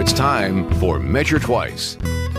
It's time for Measure Twice.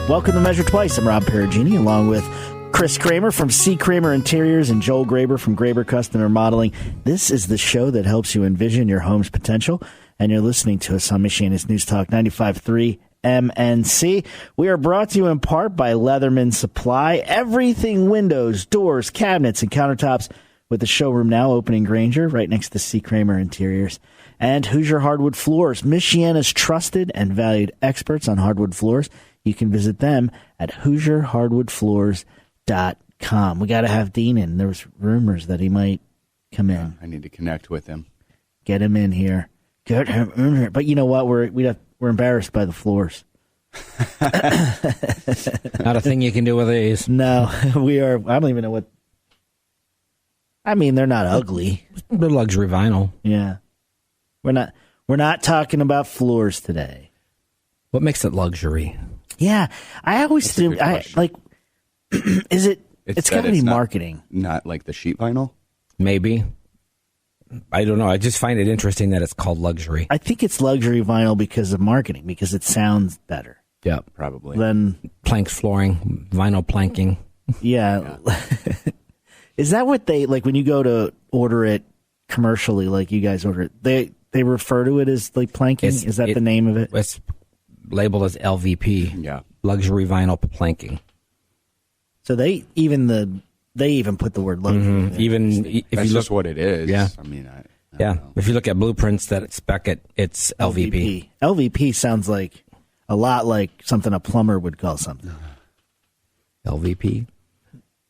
Welcome to Measure Twice. I'm Rob Perugini, along with Chris Kramer from C. Kramer Interiors and Joel Graber from Graber Custom Remodeling. This is the show that helps you envision your home's potential, and you're listening to us on Michiana's News Talk 95.3 MNC. We are brought to you in part by Leatherman Supply. Everything windows, doors, cabinets, and countertops, with the showroom now open in Granger, right next to C. Kramer Interiors. And Hoosier Hardwood Floors, Michiana's trusted and valued experts on hardwood floors. You can visit them at HoosierHardwoodFloors.com. We got to have Dean in. There was rumors that he might come in. I need to connect with him. Get him in here. Get him in here. But you know what? We're embarrassed by the floors. Not a thing you can do with these. No, we are. I don't even know what. I mean, they're not ugly. They're luxury vinyl. Yeah. We're not talking about floors today. What makes it luxury? Yeah, I always think is it? It's got to be marketing. Not like the sheet vinyl. Maybe. I don't know. I just find it interesting that it's called luxury. I think it's luxury vinyl because of marketing, because it sounds better. Yeah, probably. Than planks flooring, vinyl planking. Yeah. Is that what they like when you go to order it commercially? Like you guys order it, they refer to it as like planking. Is that the name of it? It's labeled as LVP. Yeah, luxury vinyl planking. So they even put the word luxury. Even if that's you look just what it is. Yeah, I mean, I know. If you look at blueprints that spec it, it's LVP. LVP sounds like a lot like something a plumber would call something. LVP.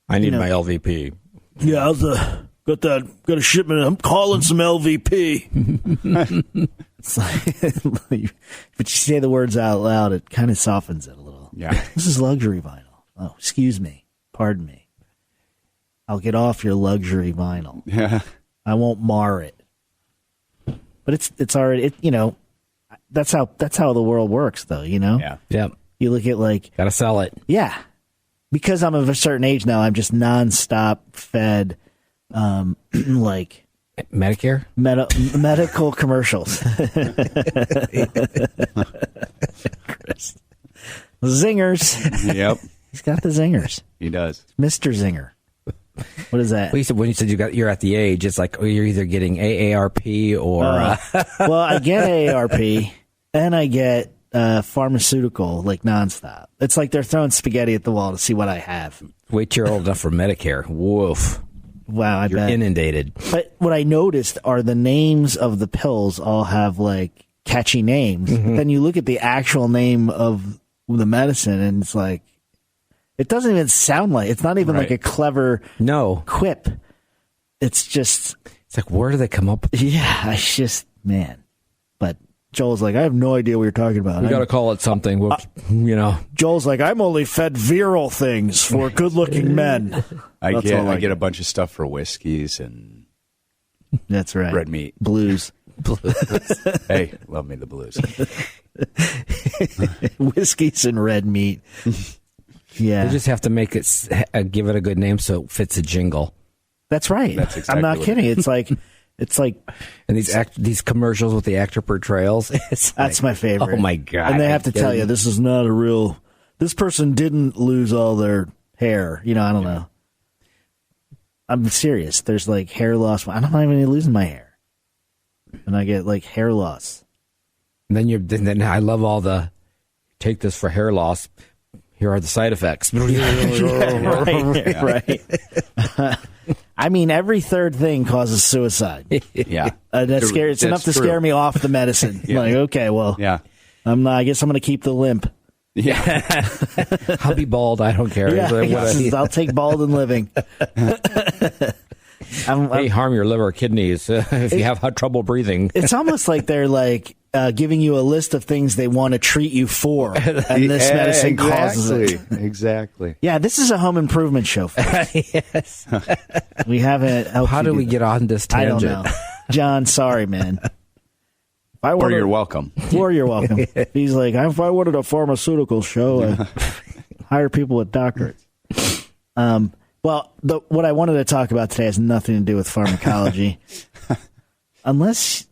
I need my LVP. Yeah, got a shipment. I'm calling some LVP. It's like, but you say the words out loud, it kind of softens it a little. Yeah, this is luxury vinyl. Oh, excuse me, pardon me. I'll get off your luxury vinyl. Yeah, I won't mar it. But it's already that's how the world works, though. Yeah. You look at gotta sell it. Yeah. Because I'm of a certain age now, I'm just nonstop fed, like Medicare, medical commercials. Chris. Zingers. Yep, he's got the zingers. He does, Mr. Zinger. What is that? Well, when you said you're at the age, it's like you're either getting AARP or. Well, I get AARP and I get pharmaceutical like nonstop. It's like they're throwing spaghetti at the wall to see what I have. Wait till you're old enough for Medicare. Woof. Wow, You're bet. inundated. But what I noticed are the names of the pills all have like catchy names. Mm-hmm. Then you look at the actual name of the medicine and it's like, it doesn't even sound like, it's not even like a clever quip. It's like, where do they come up with? Yeah, man. But Joel's like, I have no idea what you're talking about. We got to call it something. Joel's like, I'm only fed virile things for good-looking men. I get a bunch of stuff for whiskeys and that's right, red meat, blues. Hey, love me the blues. Whiskeys and red meat. Yeah, you just have to make it give it a good name so it fits a jingle. That's right. That's exactly I'm not kidding. It's like, and these commercials with the actor portrayals. That's my favorite. Oh my god! And they have to tell you this is not a real. This person didn't lose all their hair. I don't know. I'm serious. There's like hair loss. I'm not even losing my hair, and I get like hair loss. And then I love all the take this for hair loss. Here are the side effects. Right. I mean, every third thing causes suicide. Yeah, that's scary. It's enough to scare me off the medicine. Yeah. Like, okay, well, yeah, I guess I'm going to keep the limp. Yeah, I'll be bald. I don't care. Yeah, I'll take bald and living. Harm your liver, kidneys if you have trouble breathing. It's almost like they're like giving you a list of things they want to treat you for, and this medicine causes it. Exactly. Yeah, this is a home improvement show. Yes. We haven't. How do we get on this tangent? I don't know, John. Sorry, man. Or you're welcome. Or you're welcome. He's like, if I wanted a pharmaceutical show, I'd hire people with doctorates. Well, what I wanted to talk about today has nothing to do with pharmacology. unless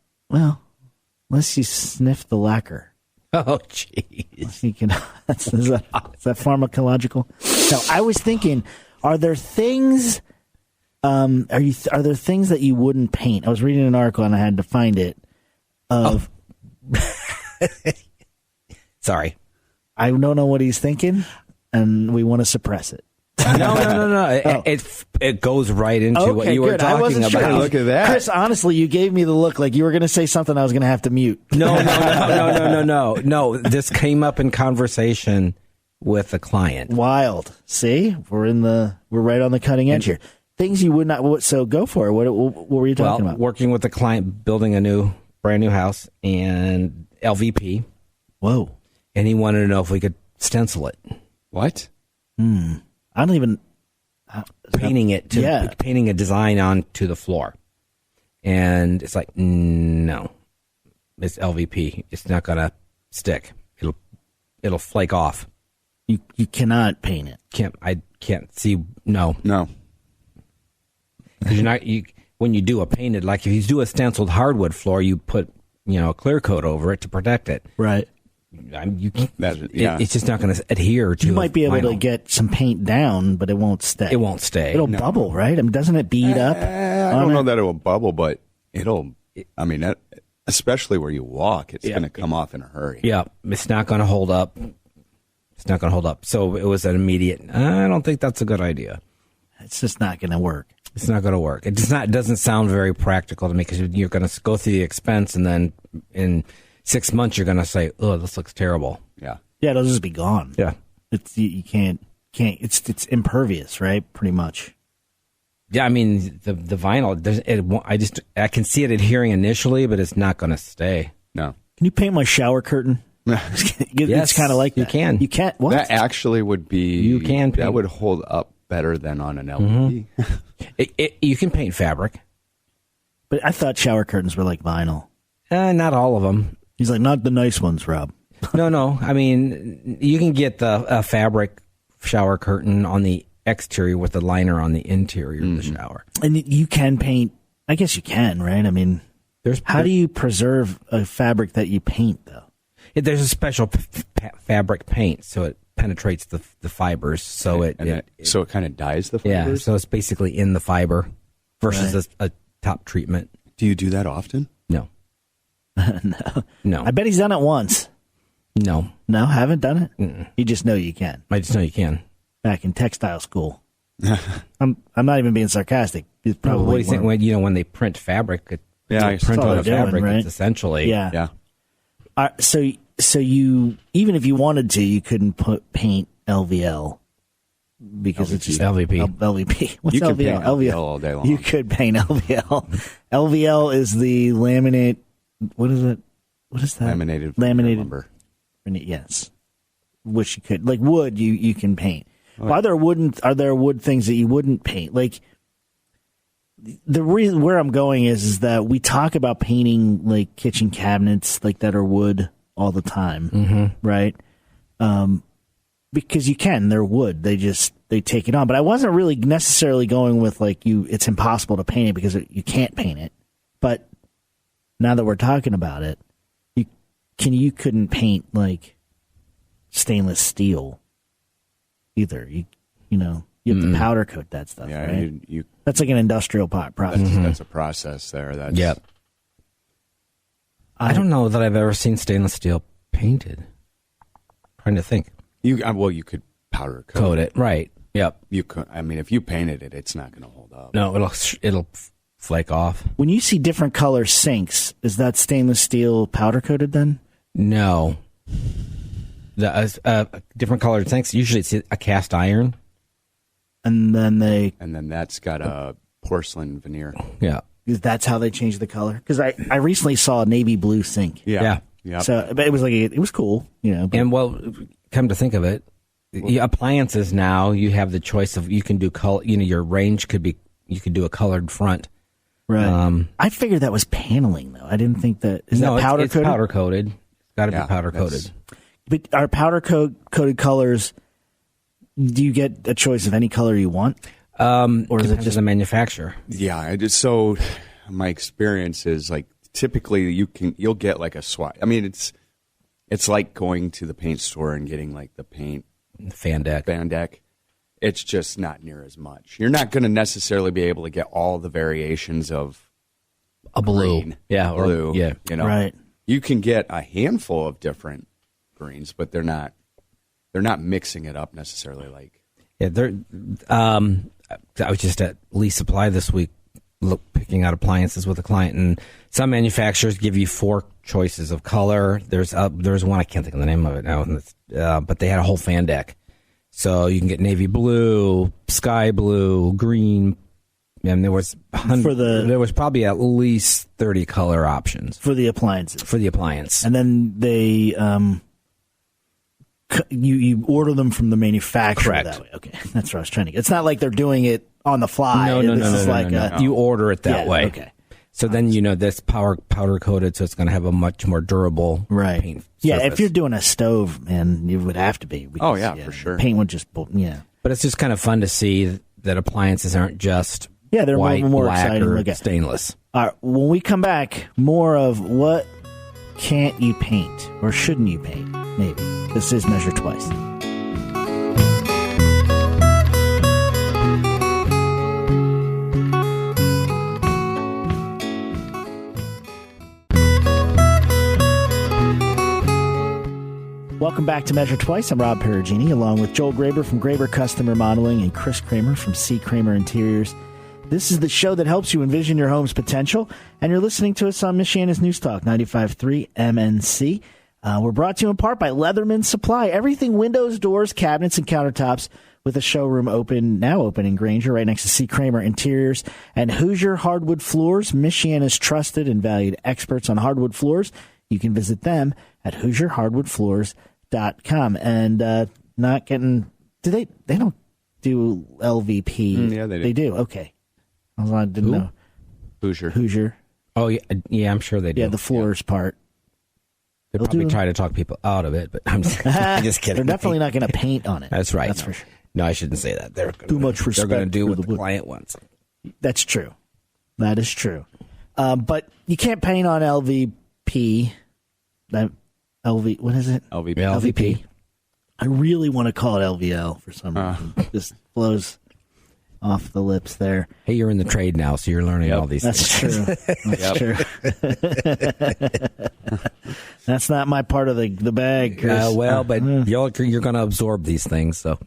you sniff the lacquer. Oh, jeez. You can, is that pharmacological? No, I was thinking, are there things? Are there things that you wouldn't paint? I was reading an article and I had to find it. Sorry. I don't know what he's thinking, and we want to suppress it. No. It goes right into what you were talking I wasn't about. sure. Look at that. Chris, honestly, you gave me the look like you were going to say something I was going to have to mute. No. This came up in conversation with a client. Wild. See, we're right on the cutting edge here. Things you would not. So go for it. What were you talking about? Working with a client building a brand new house and LVP. Whoa. And he wanted to know if we could stencil it. What? I don't even Painting a design onto the floor. And it's like, no. It's LVP. It's not gonna stick. It'll flake off. You cannot paint it. I can't see. No. Because when you do a painted, like if you do a stenciled hardwood floor, you put a clear coat over it to protect it. Right. You can't. It's just not going to adhere to. You might be able vinyl. to get some paint down, but it won't stay. It won't stay. It'll bubble, right? I mean, doesn't it bead up? I don't know that it will bubble, but it'll. I mean, especially where you walk, it's going to come off in a hurry. Yeah, it's not going to hold up. It's not going to hold up. So it was an immediate. I don't think that's a good idea. It's just not going to work. It's not going to work. It doesn't sound very practical to me because you're going to go through the expense and then in 6 months you're going to say, "Oh, this looks terrible." Yeah, it'll just be gone. Yeah, it's you can't. It's impervious, right? Pretty much. Yeah, I mean the vinyl. I can see it adhering initially, but it's not going to stay. No. Can you paint my shower curtain? It's kind of like that. You can. You can't. What? That actually would be. You can paint. That would hold up better than on an LED. You can paint fabric, but I thought shower curtains were like vinyl. Not all of them. He's like, not the nice ones, Rob. No. I mean, you can get the fabric shower curtain on the exterior with the liner on the interior of the shower. And you can paint. I guess you can, right? I mean, how do you preserve a fabric that you paint, though? There's a special fabric paint, so it penetrates the fibers, so it kind of dyes the fibers. Yeah, so it's basically in the fiber versus a top treatment. Do you do that often? No. No. I bet he's done it once. No, haven't done it. Mm-mm. You just know you can. I just know you can. Back in textile school. I'm not even being sarcastic. It's probably what do you think? When they print fabric, print on a fabric. Right? It's essentially yeah. So you, even if you wanted to, you couldn't paint LVL because it's just LVP. LVP. What's you LVL? Can paint LVL all day long. You could paint LVL. LVL is the laminate. What is it? What is that? Laminated lumber. Yes, which you could, like wood. You can paint. Well, are there wood things that you wouldn't paint? Like the reason where I'm going is that we talk about painting like kitchen cabinets like that are wood all the time, right? Because you can, they're wood. They take it on. But I wasn't really necessarily going with like it's impossible to paint it because you can't paint it. But now that we're talking about it, you couldn't paint like stainless steel either. You have to powder coat that stuff, right? That's like an industrial process. That's a process there. Yep. I don't know that I've ever seen stainless steel painted. Trying to think. You could powder coat it, right? Yep. You could. I mean, if you painted it, it's not going to hold up. No, it'll flake off. When you see different color sinks, is that stainless steel powder coated then? No. The different colored sinks. Usually, it's a cast iron, and then that's got a porcelain veneer. Yeah. That's how they change the color. Because I recently saw a navy blue sink. Yeah. So but it was it was cool, And come to think of it, appliances now you have the choice of you can do color. Your range could be you could do a colored front. Right. I figured that was paneling though. I didn't think that that powder it's coated. Powder coated. It's got to be powder coated. But are powder coated colors? Do you get a choice of any color you want? Or is it just a manufacturer? Yeah. So my experience is like typically you'll get like a swatch. I mean, It's like going to the paint store and getting like the paint fan deck. It's just not near as much. You're not going to necessarily be able to get all the variations of a blue. Green, yeah, blue. Yeah, right. You can get a handful of different greens, but they're not mixing it up necessarily. Like, yeah, I was just at Lee Supply this week, picking out appliances with a client, and some manufacturers give you 4 choices of color. There's one, I can't think of the name of it now, but they had a whole fan deck, so you can get navy blue, sky blue, green, and there was probably at least 30 color options for the appliances. For the appliance, and then they you order them from the manufacturer. Correct. That way. Okay, that's what I was trying to get. It's not like they're doing it on the fly. No. You order it that way. Okay. So then this powder coated, so it's going to have a much more durable paint surface. Yeah, if you're doing a stove, man, you would have to be. Because, for sure. Paint would just But it's just kind of fun to see that appliances aren't just they're white, more black, exciting. or stainless. All right, when we come back, more of what can't you paint or shouldn't you paint? Maybe this is Measure Twice. Welcome back to Measure Twice. I'm Rob Perugini, along with Joel Graber from Graber Custom Remodeling and Chris Kramer from C. Kramer Interiors. This is the show that helps you envision your home's potential, and you're listening to us on Michiana's News Talk 95.3 MNC. We're brought to you in part by Leatherman Supply. Everything windows, doors, cabinets, and countertops, with a showroom now open in Granger, right next to C. Kramer Interiors. And Hoosier Hardwood Floors, Michiana's trusted and valued experts on hardwood floors. You can visit them at HoosierHardwoodFloors.com. And not getting... They don't do LVP. Yeah, they do. They do, okay. I didn't know. Hoosier. Oh, yeah, I'm sure they do. Yeah, the floors part. They probably try to talk people out of it, but I'm just kidding. They're definitely not going to paint on it. That's right. That's for sure. No, I shouldn't say that. They're too much respect. They're going to do what the client wants. That's true. That is true. But you can't paint on LVP. What is it? LVP. I really want to call it LVL for some reason. Just flows off the lips there. Hey, you're in the trade now, so you're learning all these things. That's true. That's not my part of the bag, Chris. But you're going to absorb these things. So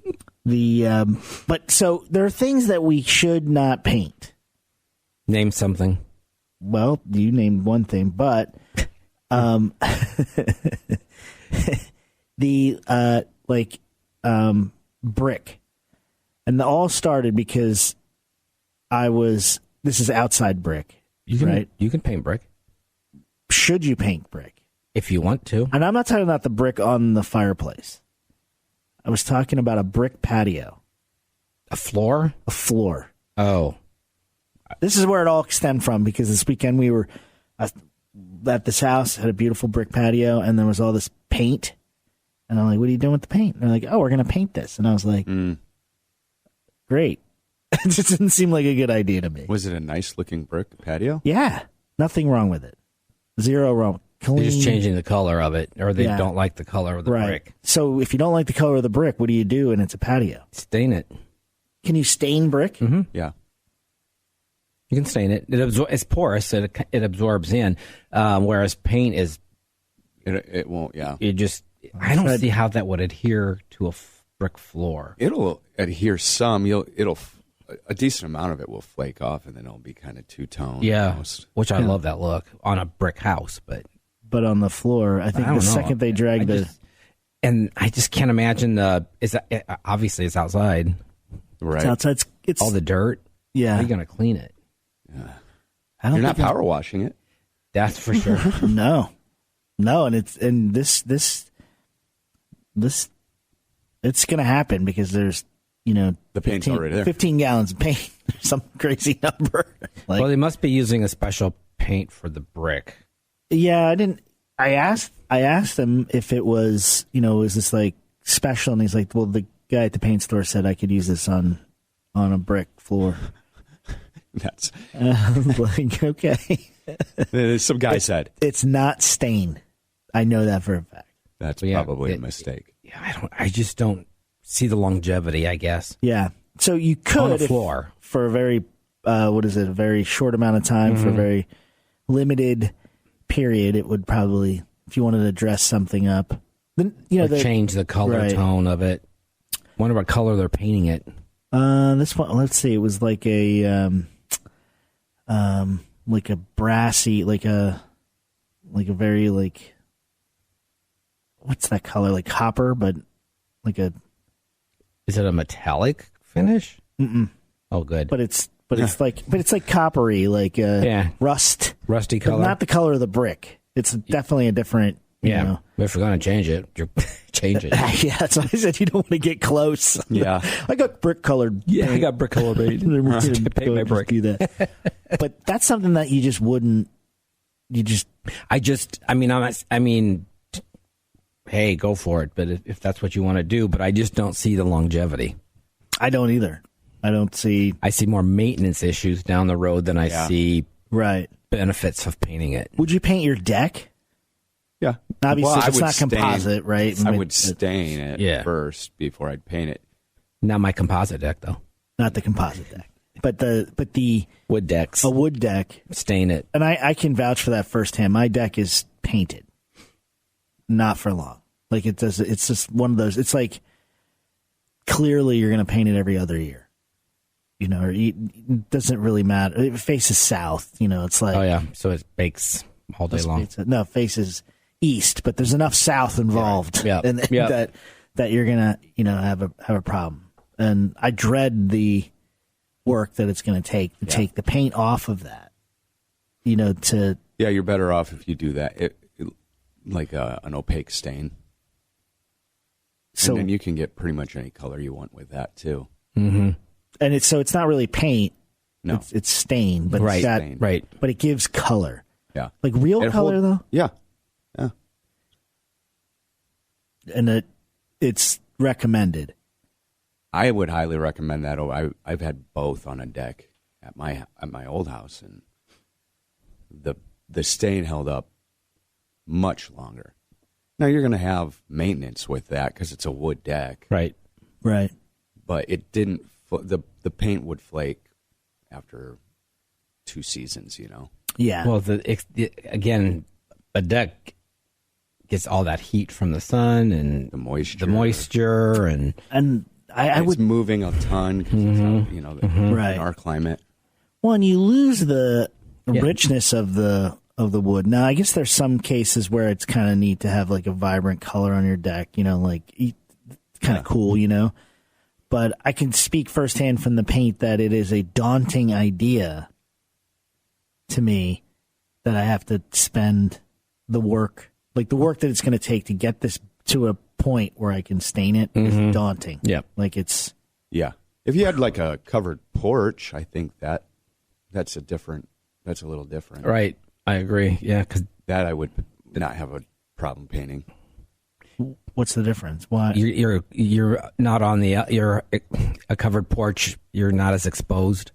so there are things that we should not paint. Name something. Well, you named one thing, but brick. And it all started because this is outside brick, right? You can paint brick. Should you paint brick? If you want to. And I'm not talking about the brick on the fireplace. I was talking about a brick patio. A floor? A floor. Oh. This is where it all stemmed from, because this weekend we were at this house, had a beautiful brick patio, and there was all this paint. And I'm like, what are you doing with the paint? And they're like, oh, we're going to paint this. And I was like, great. It just didn't seem like a good idea to me. Was it a nice-looking brick patio? Yeah. Nothing wrong with it. Zero wrong. Clean. They're just changing the color of it, or they don't like the color of the brick. So if you don't like the color of the brick, what do you do? And it's a patio. Stain it. Can you stain brick? Mm-hmm. Yeah. You can stain it. It's porous. It absorbs in, whereas paint is... It won't, yeah. I don't see how that would adhere to a brick floor. It'll adhere some. A decent amount of it will flake off, and then it'll be kind of two-tone. Yeah, almost. Which I love that look on a brick house, but on the floor, I think the second they drag and I just can't imagine obviously it's outside. Right. It's outside. It's all the dirt. Yeah. How are you going to clean it? Yeah. You're not power washing it. That's for sure. No, and this it's going to happen because there's the paint's already there. 15 gallons of paint, some crazy number. Well, they must be using a special paint for the brick. Yeah, I asked him if it was, is this like special? And he's like, well, the guy at the paint store said I could use this on a brick floor. That's like, okay. Some guy said it's not stain. I know that for a fact. That's But yeah, probably a mistake. Yeah, I just don't see the longevity, I guess. Yeah. So you could, On the floor. for a very, a very short amount of time, for a very limited period, it would probably, if you wanted to dress something up, then, Or change the color tone of it. Wonder what color they're painting it. This one, let's see, it was like a brassy, like a very, like, what's that color? Like copper, but like a. Is it a metallic finish? Mm-mm. Oh, good. But it's like coppery, like rust, rusty but color. not the color of the brick. It's definitely a different. Yeah, You know. if you're gonna change it, change it. Yeah, that's why I said you don't want to get close. Yeah. I got brick colored. Yeah, I got brick color paint. Paint my brick. Do that. But that's something that you just wouldn't. You just. I mean, hey, go for it. But if that's what you want to do, but I just don't see the longevity. I don't either. I don't see. I see more maintenance issues down the road than I see Right. benefits of painting it. Would you paint your deck? Yeah. Obviously, Well, if it's I would not composite, right? I would stain it first before I'd paint it. Not my composite deck, though. Not the composite deck, but the Wood decks. a wood deck. Stain it. And I can vouch for that firsthand. My deck is painted, not for long. Like it does. It's just one of those. It's like clearly you're going to paint it every other year. You know, or it doesn't really matter. It faces south. You know, it's like Oh yeah, so it bakes all day long. No, it faces east, but there's enough south involved, Yeah. and Yeah. that you're gonna have a problem. And I dread the work that it's going to take the paint off of that. You know, to Yeah, you're better off if you do that. Like an opaque stain. so And then you can get pretty much any color you want with that too. Mm-hmm. and it's not really paint. No. It's stain, but Right, it's got, stain. Right. but it gives color, Yeah. like real It color hold- though, Yeah. Yeah. and it's recommended. I would highly recommend that. I've had both on a deck at my old house, and the stain held up much longer. Now you're going to have maintenance with that because it's a wood deck, Right. Right. but it didn't. The paint would flake after 2 seasons. You know. Yeah. Well, again, a deck gets all that heat from the sun and The moisture, and I it's would moving a ton because it's out, Right. in our climate. Well, and you lose the Yeah. richness of the wood. Now, I guess there's some cases where it's kind of neat to have like a vibrant color on your deck, kind of cool, But I can speak firsthand from the paint that it is a daunting idea to me that I have to spend the work that it's going to take to get this to a point where I can stain it is daunting. Yep. Like it's Yeah. If you had like a covered porch, I think that's a little different. right. I agree. Yeah, because That I would not have a problem painting. what's the difference? Why? you're not on you're a covered porch. You're not as exposed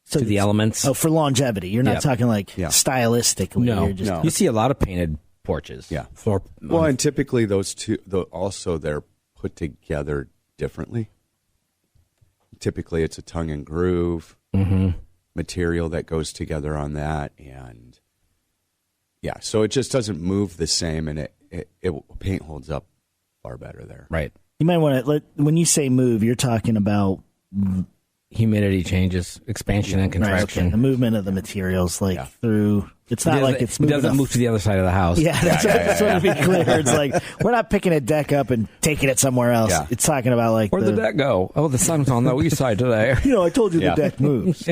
to the elements. Oh, for longevity. You're not Yeah. talking like Yeah. stylistically. No, You're just, No. You see a lot of painted porches. Yeah. Floor. Well, and typically those two, also they're put together differently. Typically, it's a tongue and groove material that goes together on that, and yeah, so it just doesn't move the same, and it paint holds up far better there. Right. you might want to when you say move, you're talking about Humidity changes, expansion and contraction. the movement of the materials, like through. It's not like it's it moving. doesn't move to the other side of the house. Yeah, that's what to be clear. It's like we're not picking a deck up and taking it somewhere else. Yeah. It's talking about like Where'd the deck go? Oh, the sun's on the east side today. I told you Yeah. the deck moves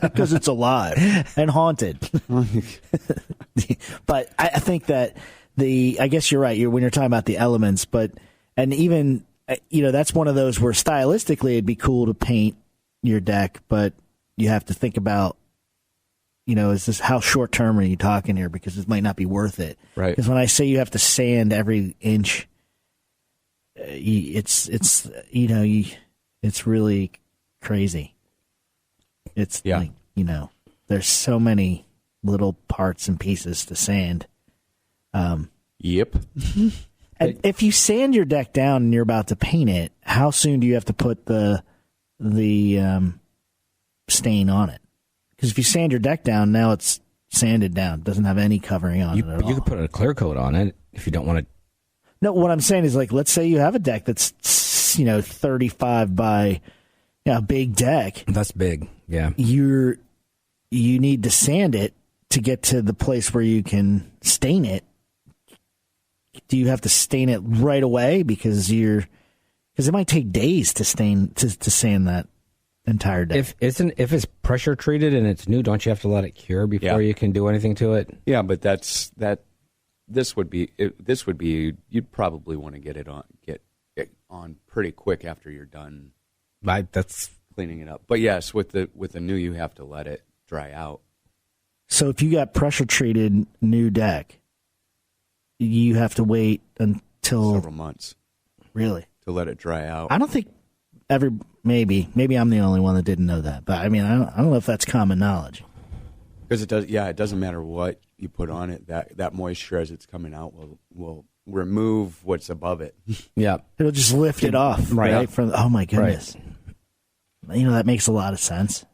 because it's alive and haunted. But I think that I guess you're right. When you're talking about the elements, and even that's one of those where stylistically it'd be cool to paint your deck, but you have to think about. Is this how short term are you talking here? Because it might not be worth it. Right. Because when I say you have to sand every inch, it's really crazy. It's like, there's so many little parts and pieces to sand. Yep. And if you sand your deck down and you're about to paint it, how soon do you have to put the stain on it? Because if you sand your deck down, now it's sanded down. It doesn't have any covering on it at all. You could put a clear coat on it if you don't want to. No, what I'm saying is, like, let's say you have a deck that's 35 by a big deck. That's big, yeah. You need to sand it to get to the place where you can stain it. Do you have to stain it right away because it might take days to sand that entire deck? If it's pressure treated and it's new, don't you have to let it cure before you can do anything to it? Yeah, but this would be you'd probably want to get it on pretty quick after you're done. That's cleaning it up. But yes, with the new, you have to let it dry out. So if you got pressure treated new deck, you have to wait until several months. Really? To let it dry out. I don't think maybe I'm the only one that didn't know that. But I mean, I don't know if that's common knowledge. Because it does. Yeah, it doesn't matter what you put on it. That moisture as it's coming out will remove what's above it. Yeah, it'll just lift it off. Right. From oh my goodness. Right. That makes a lot of sense.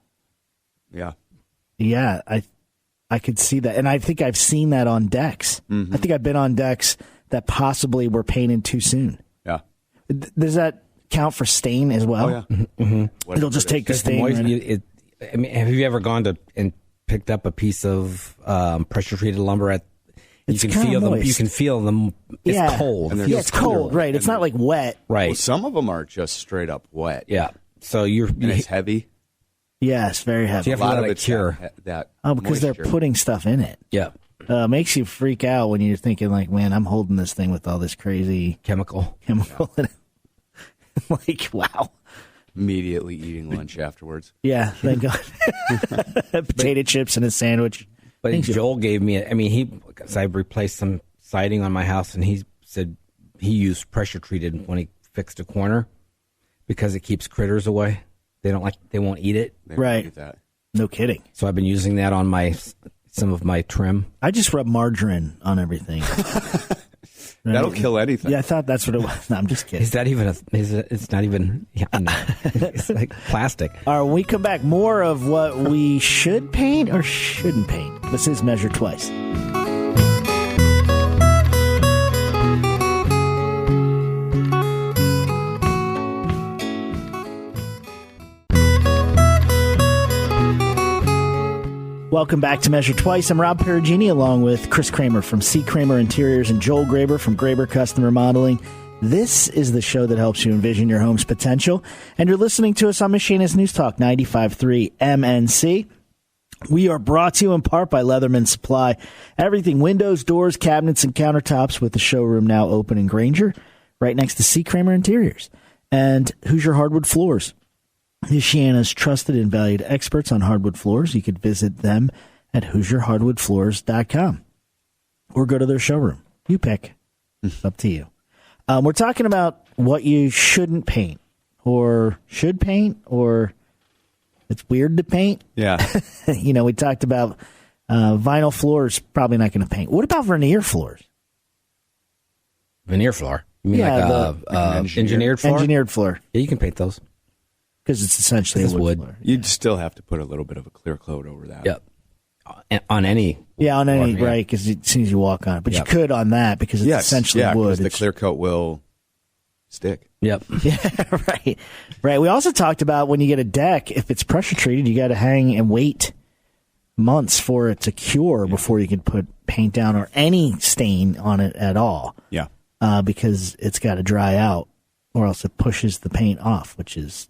Yeah. Yeah, I could see that, and I think I've seen that on decks. Mm-hmm. I think I've been on decks that possibly were painted too soon. Yeah. Does that count for stain as well? Oh yeah. Mm-hmm. It'll just take the stain. I mean, have you ever gone to and picked up a piece of pressure treated lumber at? You can feel them. You can feel them. It's cold. It's cold. Right. It's not like wet. Right. Well, some of them are just straight up wet. Yeah. So it's heavy. Yes, very heavy. So you have to let it cure. Because they're putting stuff in it. Yeah. Makes you freak out when you're thinking like, man, I'm holding this thing with all this crazy chemical in it. Like, wow. Immediately eating lunch afterwards. Yeah, thank God. Potato chips and a sandwich. But Joel gave me because I replaced some siding on my house, and he said he used pressure treated when he fixed a corner because it keeps critters away. They won't eat it. Right. Eat that. No kidding. So I've been using that on some of my trim. I just rub margarine on everything. That'll kill anything. Yeah, I thought that's what it was. No, I'm just kidding. Is that even it's not even, it's like plastic. All right, when we come back, more of what we should paint or shouldn't paint. This is Measure Twice. Welcome back to Measure Twice. I'm Rob Perugini along with Chris Kramer from C. Kramer Interiors and Joel Graber from Graber Custom Remodeling. This is the show that helps you envision your home's potential. And you're listening to us on Machinist News Talk 95.3 MNC. We are brought to you in part by Leatherman Supply. Everything windows, doors, cabinets, and countertops with the showroom now open in Granger, right next to C. Kramer Interiors. And Hoosier Hardwood Floors. Michiana's trusted and valued experts on hardwood floors. You could visit them at HoosierHardwoodFloors.com or go to their showroom. You pick. It's up to you. We're talking about what you shouldn't paint or should paint or it's weird to paint. Yeah. We talked about vinyl floors, probably not going to paint. What about veneer floors? Veneer floor? You mean engineered floor? Engineered floor. Yeah, you can paint those. Because it's essentially a wood floor. You'd still have to put a little bit of a clear coat over that. Yep. On any. Yeah, on any, right, because as soon as you walk on it. But you could on that because it's essentially wood. The clear coat will stick. Yep. Yeah, right. Right. We also talked about when you get a deck, if it's pressure treated, you got to hang and wait months for it to cure before you can put paint down or any stain on it at all. Yeah. Because it's got to dry out or else it pushes the paint off, which is...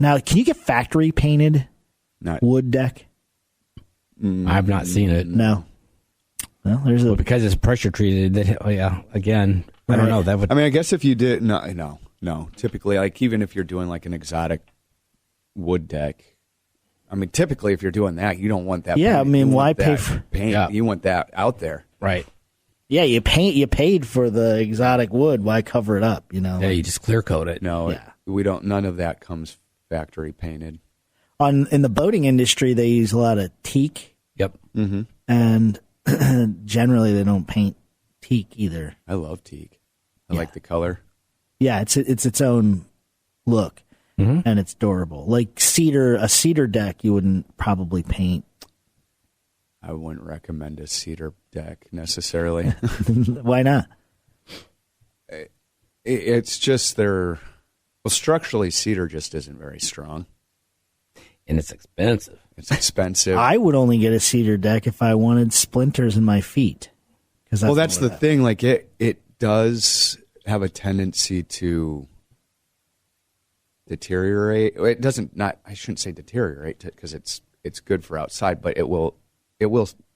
Now, can you get factory painted wood deck? I've not seen it. No. Well, there's because it's pressure treated. Again, I don't know. That would. I guess if you did, no. Typically, like even if you're doing like an exotic wood deck, typically if you're doing that, you don't want that. Yeah, why pay for paint? Yeah. You want that out there, right? Yeah, you paid for the exotic wood. Why cover it up? Yeah, you just clear coat it. No, we don't. None of that comes factory painted. In the boating industry, they use a lot of teak. Yep. Mm-hmm. And generally, they don't paint teak either. I love teak. I like the color. Yeah, it's its own look, and it's durable. Like a cedar deck, you wouldn't probably paint. I wouldn't recommend a cedar deck necessarily. Why not? It's just structurally, cedar just isn't very strong. And it's expensive. It's expensive. I would only get a cedar deck if I wanted splinters in my feet. That's the thing. Like it does have a tendency to deteriorate. It doesn't. I shouldn't say deteriorate because it's good for outside, but it will.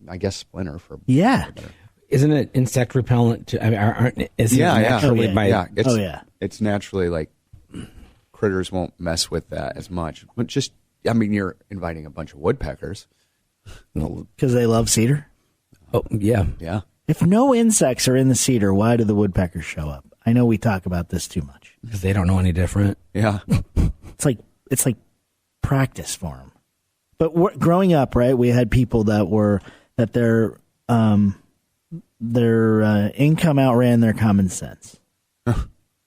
I guess splinter for. Yeah. Isn't it insect repellent? Isn't it naturally It's naturally like critters won't mess with that as much. But just, you're inviting a bunch of woodpeckers because they love cedar. Oh yeah, yeah. If no insects are in the cedar, why do the woodpeckers show up? I know we talk about this too much because they don't know any different. Yeah, it's like practice for them. But growing up, right, we had people that their income outran their common sense,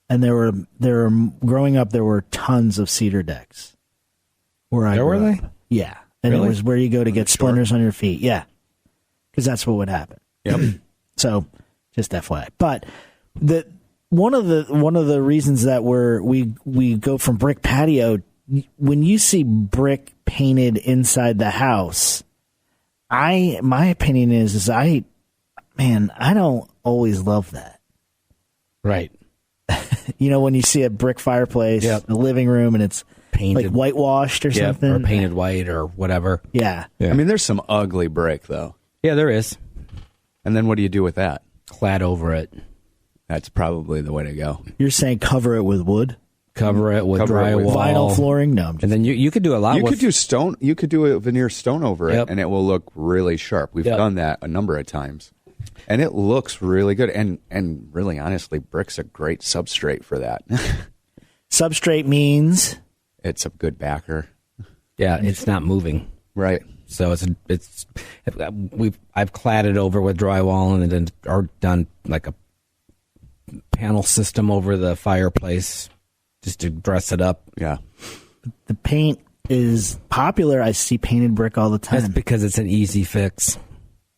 and growing up there were tons of cedar decks. Where were they? Yeah, and really? It was where you go to get splinters on your feet. Yeah, because that's what would happen. Yep. So, just FYI. But one of the reasons that we go from brick patio, when you see brick painted inside the house, my opinion is I don't always love that. Right. When you see a brick fireplace, a living room, and it's painted, like whitewashed or something, or painted white or whatever. Yeah. There's some ugly brick though. Yeah, there is. And then what do you do with that? Clad over it. That's probably the way to go. You're saying cover it with wood? Cover it with drywall. Vinyl flooring? No. And then you could do a lot You could do stone. You could do a veneer stone over it, and it will look really sharp. We've done that a number of times. And it looks really good. And really, honestly, brick's a great substrate for that. Substrate means? It's a good backer. Yeah, it's not moving. Right. So I've cladded over with drywall and then done like a panel system over the fireplace just to dress it up. Yeah. The paint is popular. I see painted brick all the time. That's because it's an easy fix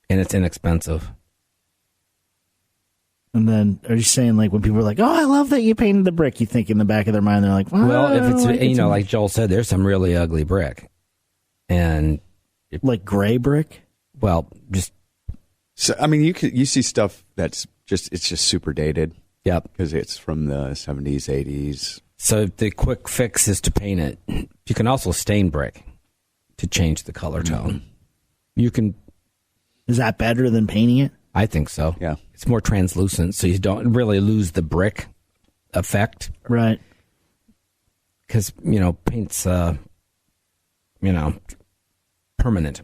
and it's inexpensive. And then are you saying like when people are like, "Oh, I love that you painted the brick," you think in the back of their mind they're like, "Well, if it's like Joel said, there's some really ugly brick." And like gray brick? Well, just so you see stuff that's just super dated. Yep, because it's from the 70s, 80s. So the quick fix is to paint it. You can also stain brick to change the color tone. You can. Is that better than painting it? I think so. Yeah, it's more translucent, so you don't really lose the brick effect. Right. Because paint's permanent.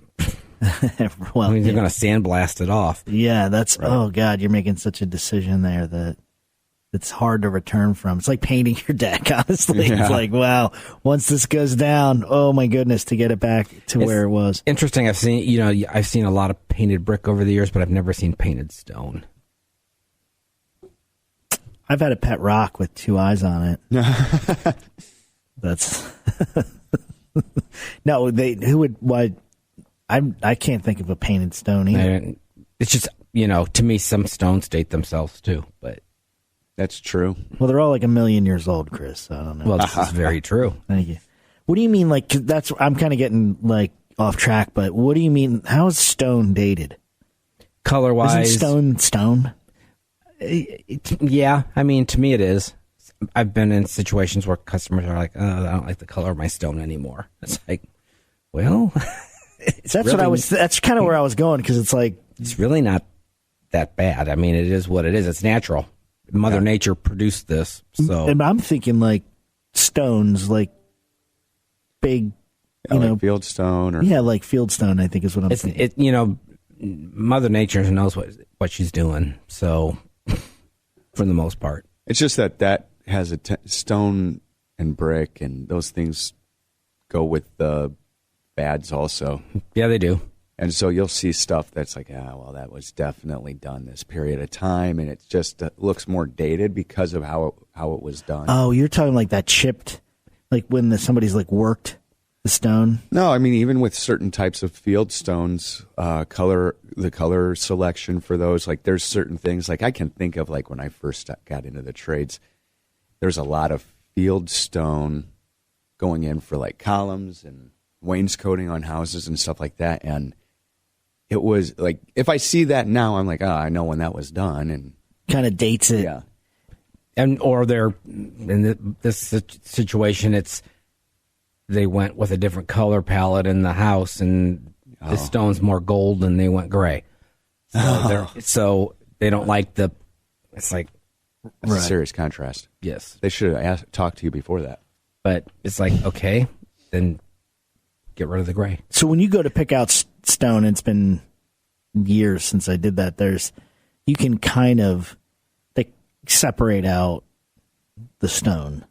Well, you're going to sandblast it off. Yeah, that's right. Oh God, you're making such a decision there that it's hard to return from. It's like painting your deck, honestly. Yeah. It's like, wow, once this goes down, oh my goodness, to get it back to where it was. Interesting. I've seen a lot of painted brick over the years, but I've never seen painted stone. I've had a pet rock with two eyes on it. That's no. Why? I can't think of a painted stone either. It's just to me, some stones date themselves too, but. That's true. Well, they're all like 1 million years old, Chris. So I don't know. Well, this is very true. Thank you. What do you mean? Like I'm kind of getting like off track, but what do you mean? How is stone dated? Color wise, isn't stone? Yeah, to me it is. I've been in situations where customers are like, "Oh, I don't like the color of my stone anymore." It's like, well, That's kind of where I was going because it's like it's really not that bad. It is what it is. It's natural. Mother Nature produced this, so. And I'm thinking like stones, like big, like fieldstone, or like fieldstone. I think is what I'm thinking. Mother Nature knows what she's doing. So, for the most part, it's just that has a stone and brick, and those things go with the bads also. Yeah, they do. And so you'll see stuff that's like, well, that was definitely done this period of time, and it just looks more dated because of how it was done. Oh, you're talking like that chipped, like when somebody's like worked the stone? No, I mean, even with certain types of field stones, the color selection for those, like there's certain things, like I can think of like when I first got into the trades, there's a lot of field stone going in for like columns and wainscoting on houses and stuff like that. And it was like, if I see that now, I'm like, I know when that was done, and kind of dates it. Yeah. And or they're in this situation, they went with a different color palette in the house, and the stone's more gold, and they went gray. So they don't like the. It's like that's a serious contrast. Yes, they should have talked to you before that. But it's like, okay, then get rid of the gray. So when you go to pick out stone, it's been years since I did that. You can kind of separate out the stone.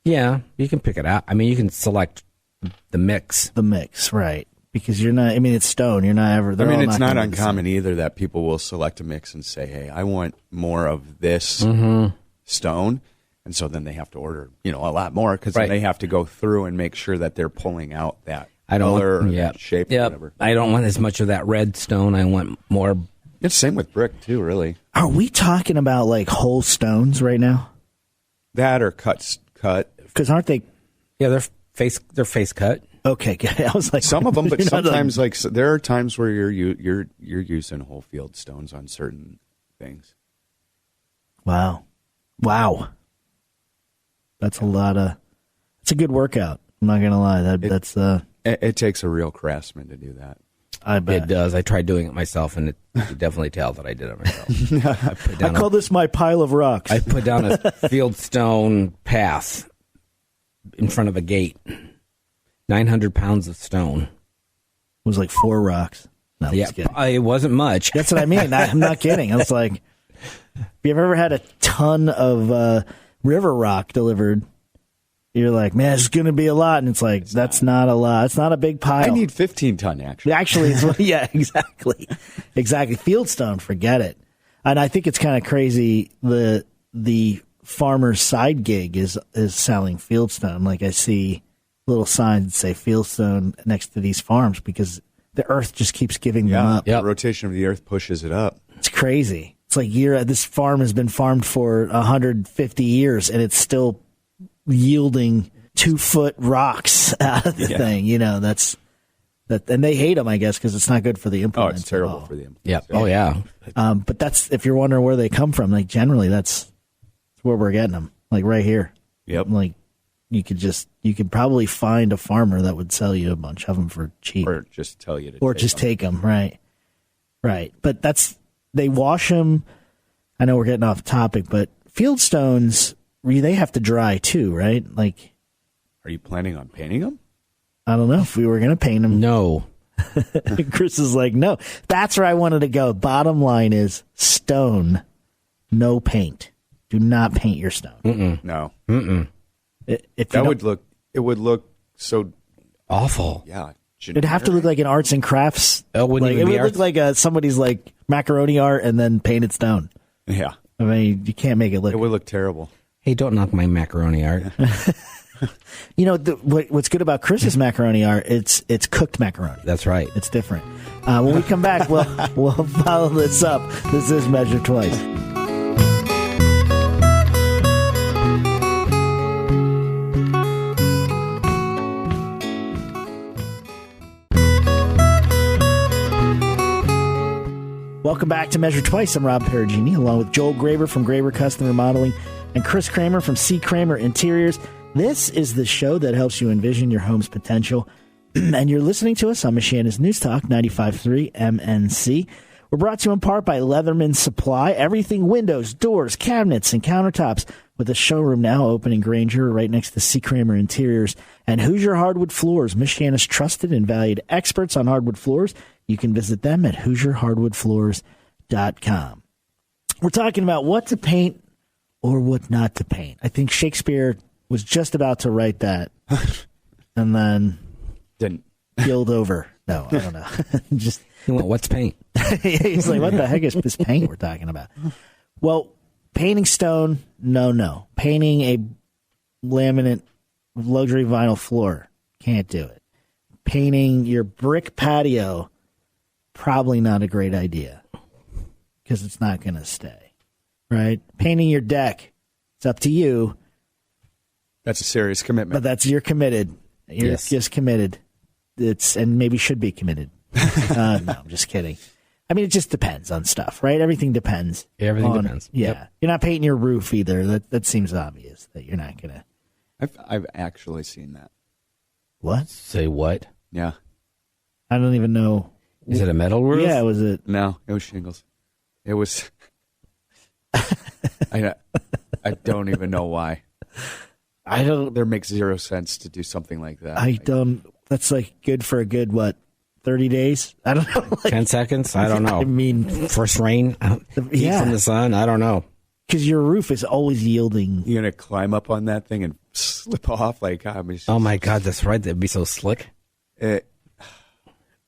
Yeah, you can pick it out. I mean, you can select the mix. The mix, right. Because you're not, I mean, it's stone. You're not ever, it's not uncommon either that people will select a mix and say, hey, I want more of this stone. And so then they have to order, a lot more, because then they have to go through and make sure that they're pulling out that color or that shape or whatever. I don't want as much of that red stone. I want more. It's the same with brick, too, really. Are we talking about, like, whole stones right now? That or cut. Because aren't they? Yeah, they're face cut. Okay, good. I was like, some of them, but sometimes, there are times where you're using whole field stones on certain things. Wow. That's a lot of. It's a good workout. I'm not gonna lie. It takes a real craftsman to do that. I bet it does. I tried doing it myself, and you could definitely tell that I did it myself. I call this my pile of rocks. I put down a fieldstone path in front of a gate. 900 pounds of stone. It was like 4 rocks. No, yeah, it wasn't much. That's what I mean. I'm not kidding. I was like, if you've ever had a ton of river rock delivered, you're like, man, it's going to be a lot. And it's like, that's not a lot. It's not a big pile. I need 15 ton, actually. Actually, yeah, exactly. Fieldstone, forget it. And I think it's kind of crazy. The farmer's side gig is selling fieldstone. Like I see little signs that say fieldstone next to these farms because the earth just keeps giving them up. The rotation of the earth pushes it up. It's crazy. It's like this farm has been farmed for 150 years and it's still yielding 2-foot rocks out of the thing. That's that, and they hate them, I guess, because it's not good for the implements. Oh, it's terrible for the implements. Yeah. Oh, yeah. But that's, if you're wondering where they come from, like generally that's where we're getting them, like right here. Yep. Like you could probably find a farmer that would sell you a bunch of them for cheap, or just tell you to, or just take them. Right. But they wash them. I know we're getting off topic, but fieldstones, they have to dry too, right? Like, are you planning on painting them? I don't know if we were going to paint them. No. Chris is like, no. That's where I wanted to go. Bottom line is stone, no paint. Do not paint your stone. Mm-mm. No. Mm-mm. It would look so awful. Yeah. It'd have to look like an arts and crafts. Oh, it would look like somebody's like macaroni art and then painted stone. Yeah. I mean, you can't make it look. It would look terrible. Hey, don't knock my macaroni art. What's good about Chris's macaroni art? It's cooked macaroni. That's right. It's different. When we come back, we'll follow this up. This is Measure Twice. Welcome back to Measure Twice. I'm Rob Perugini, along with Joel Graber from Graber Custom Remodeling and Chris Kramer from C. Kramer Interiors. This is the show that helps you envision your home's potential. And you're listening to us on Michiana's News Talk 95.3 MNC. We're brought to you in part by Leatherman Supply. Everything windows, doors, cabinets, and countertops, with a showroom now open in Granger right next to C. Kramer Interiors. And Hoosier Hardwood Floors, Michiana's trusted and valued experts on hardwood floors. You can visit them at HoosierHardwoodFloors.com. We're talking about what to paint or what not to paint. I think Shakespeare was just about to write that and then didn't keeled over. No, I don't know. Just He went, what's paint? he's like, what the heck is this paint we're talking about? Well, painting stone, no. Painting a laminate luxury vinyl floor, can't do it. Painting your brick patio, probably not a great idea because it's not going to stay, right? Painting your deck, it's up to you. That's a serious commitment. But you're committed. You're just committed. And maybe should be committed. No, I'm just kidding. I mean, it just depends on stuff, right? Everything depends. Everything depends. Yeah. Yep. You're not painting your roof either. That seems obvious that you're not going to. I've actually seen that. What? Say what? Yeah. I don't even know. Is it a metal roof? Yeah, was it? No, it was shingles. It was. I don't even know why. I don't. There makes zero sense to do something like that. I don't. That's like good for a good, 30 days? I don't know. 10 seconds? I don't know. I mean, first rain? Heat yeah. from the sun? I don't know. Because your roof is always yielding. You're going to climb up on that thing and slip off? Oh, my God, that's right. That'd be so slick.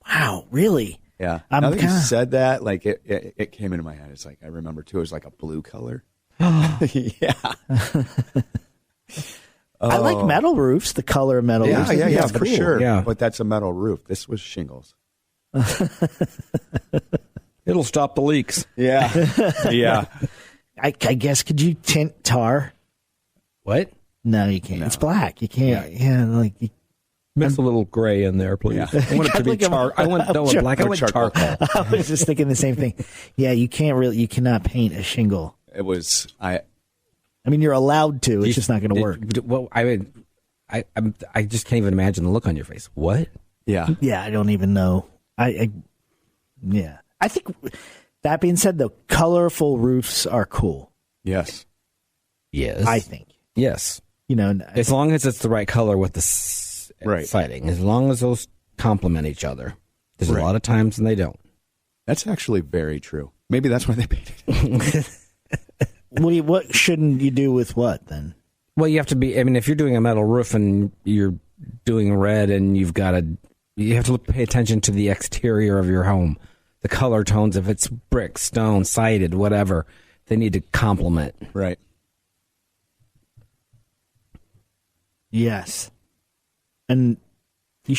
Wow, really? Yeah. I'm now that you kinda- said that, it came into my head. It's like, I remember, too, it was like a blue color. Yeah. I like metal roofs, the color of metal roofs. Yeah, That's for cool. sure. Yeah. But that's a metal roof. This was shingles. It'll stop the leaks. Yeah. Yeah. I guess, could you tint tar? What? No, you can't. It's black. You can't. Yeah, Mix a little gray in there, please. Yeah. I want it to be charcoal. I want black. I want charcoal. I was just thinking the same thing. Yeah, you cannot paint a shingle. It was, I mean, you're allowed to. It's just not going to work. Well, I just can't even imagine the look on your face. What? yeah. Yeah, I don't even know. Yeah. I think, that being said, though, colorful roofs are cool. Yes. Yes. I think. Yes. As As long as it's the right color with the Right. siding. As long as those complement each other. There's Right. a lot of times when they don't. That's actually very true. Maybe that's why they painted it. what shouldn't you do with what then? Well, you have to be. I mean, if you're doing a metal roof and you're doing red, and you have to pay attention to the exterior of your home, the color tones. If it's brick, stone, sided, whatever, they need to complement. Right. Yes. And you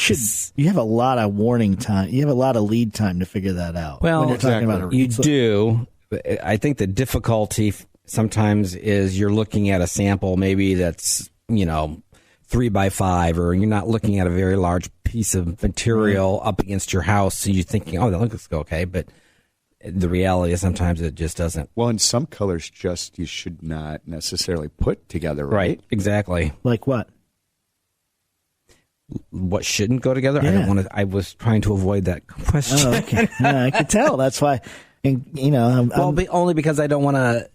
have a lot of warning time. You have a lot of lead time to figure that out. Well, when you're talking exactly. about a You roof. do. I think the difficulty sometimes is you're looking at a sample maybe that's 3x5, or you're not looking at a very large piece of material up against your house, so you're thinking, oh, that looks okay, but the reality is sometimes it just doesn't. Well, and some colors you should not necessarily put together, right? Exactly. Like what? What shouldn't go together? Yeah. I don't want to. I was trying to avoid that question. Oh, okay. Yeah, I could tell. That's why. And, I'm only because I don't want to,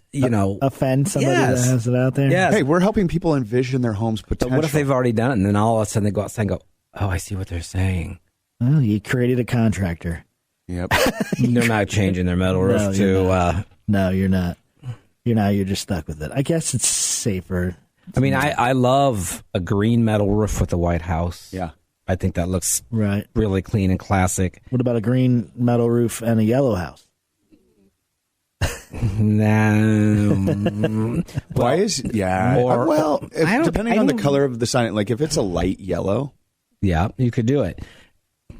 offend somebody Yes. that has it out there. Yes. Hey, we're helping people envision their home's But potential. what if they've already done it, and then all of a sudden they go outside and go, "Oh, I see what they're saying." Well, you created a contractor. Yep. They're not changing their metal roof No, to. you're No, you're not. You're just stuck with it. I guess it's safer. I mean, I love a green metal roof with a white house. Yeah. I think that looks Right. really clean and classic. What about a green metal roof and a yellow house? No. Why is I don't- depending I on the don't- color of the sign, like if it's a light yellow, Yeah, you could do it.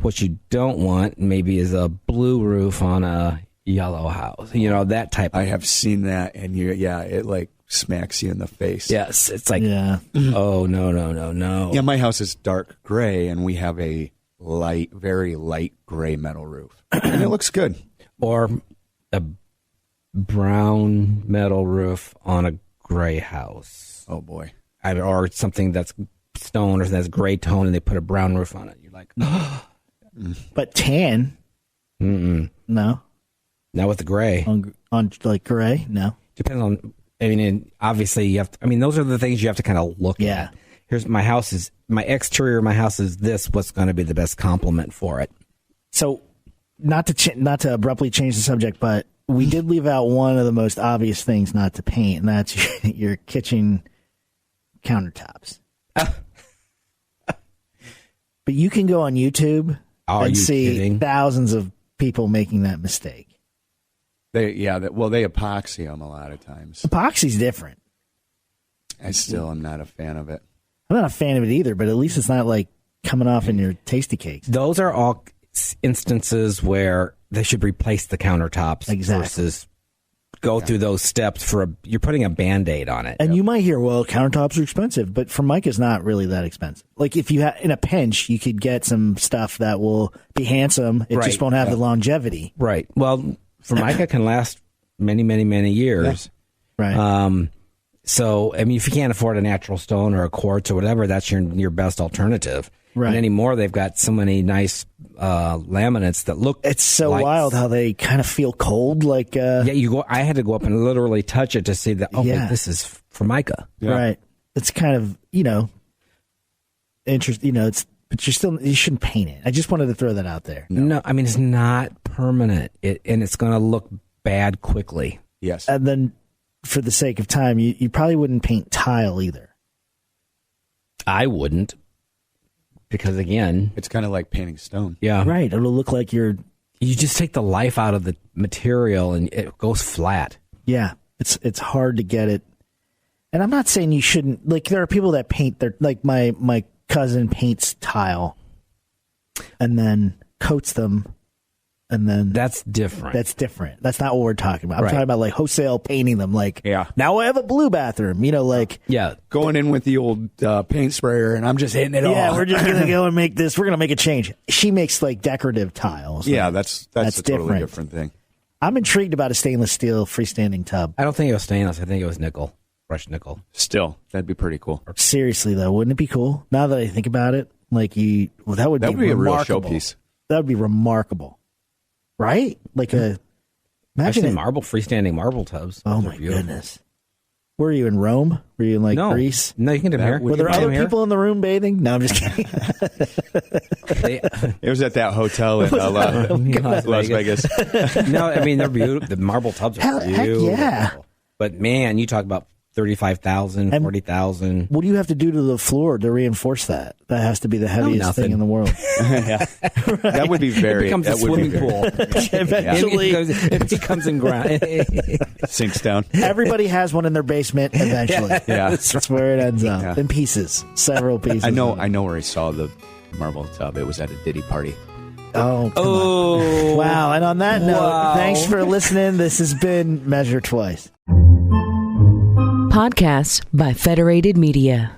What you don't want maybe is a blue roof on a yellow house. That type of. I have seen that, and it like smacks you in the face. Yes, it's like, Yeah. oh, no. Yeah, my house is dark gray, and we have a very light gray metal roof, and it looks good. Or a brown metal roof on a gray house. Oh boy. Or something that's stone or that's gray tone, and they put a brown roof on it. You're like, But tan? mm-mm. No. Not with the gray. On like gray? No. Depends on. I mean, obviously you have to. I mean, those are the things you have to kind of look Yeah. at. Here's my exterior of my house is this. What's going to be the best complement for it? So, not to abruptly change the subject, but we did leave out one of the most obvious things not to paint, and that's your kitchen countertops. But you can go on YouTube Are and you see kidding? thousands of people making that mistake. They epoxy them a lot of times. Epoxy's different. I still am not a fan of it. I'm not a fan of it either, but at least it's not like coming off in your tasty cakes. Those are all instances where they should replace the countertops versus go through those steps for you're putting a Band-Aid on it. And you might hear, well, countertops are expensive, but Formica's not really that expensive. Like if you in a pinch, you could get some stuff that will be handsome. It just won't have the longevity. Right. Well, Formica can last many, many, many years. Yeah. Right. So, I mean, if you can't afford a natural stone or a quartz or whatever, that's your best alternative. Right. And anymore, they've got so many nice laminates that look. It's so wild how they kind of feel cold. Like you go. I had to go up and literally touch it to see that. Oh, wait, this is Formica. Yeah. Right. It's kind of interesting. It's but you shouldn't paint it. I just wanted to throw that out there. No, I mean it's not permanent. And it's going to look bad quickly. Yes. And then, for the sake of time, you probably wouldn't paint tile either. I wouldn't. Because again, it's kind of like painting stone. Yeah. Right. It'll look like you just take the life out of the material and it goes flat. Yeah. It's hard to get it. And I'm not saying you shouldn't, like there are people that paint like my cousin paints tile and then coats them and then that's different. That's not what we're talking about. I'm talking about like wholesale painting them. Like, now I have a blue bathroom, going in with the old paint sprayer and I'm just hitting it all. Yeah, we're just going to go and make this. We're going to make a change. She makes like decorative tiles. Yeah, that's a totally different thing. I'm intrigued about a stainless steel freestanding tub. I don't think it was stainless. I think it was nickel, brushed nickel. Still, that'd be pretty cool. Seriously though, wouldn't it be cool? Now that I think about it, like that would be a real showpiece. That would be remarkable. Right? Like imagine freestanding marble tubs. Oh my goodness. Were you in Rome? Were you in Greece? No, you can do here. Were there other people in the room bathing? No, I'm just kidding. It was at that hotel in Las Vegas. No, I mean they're beautiful. The marble tubs are beautiful. Heck yeah. But man, you talk about 35,000, 40,000. What do you have to do to the floor to reinforce that? That has to be the heaviest thing in the world. That would be very. It becomes a swimming pool. Eventually, it becomes in ground. Sinks down. Everybody has one in their basement. Eventually, yeah, that's where it ends up in pieces, several pieces. I know where I saw the marble tub. It was at a Diddy party. Oh, come on. Wow! And on that note, thanks for listening. This has been Measure Twice. Podcasts by Federated Media.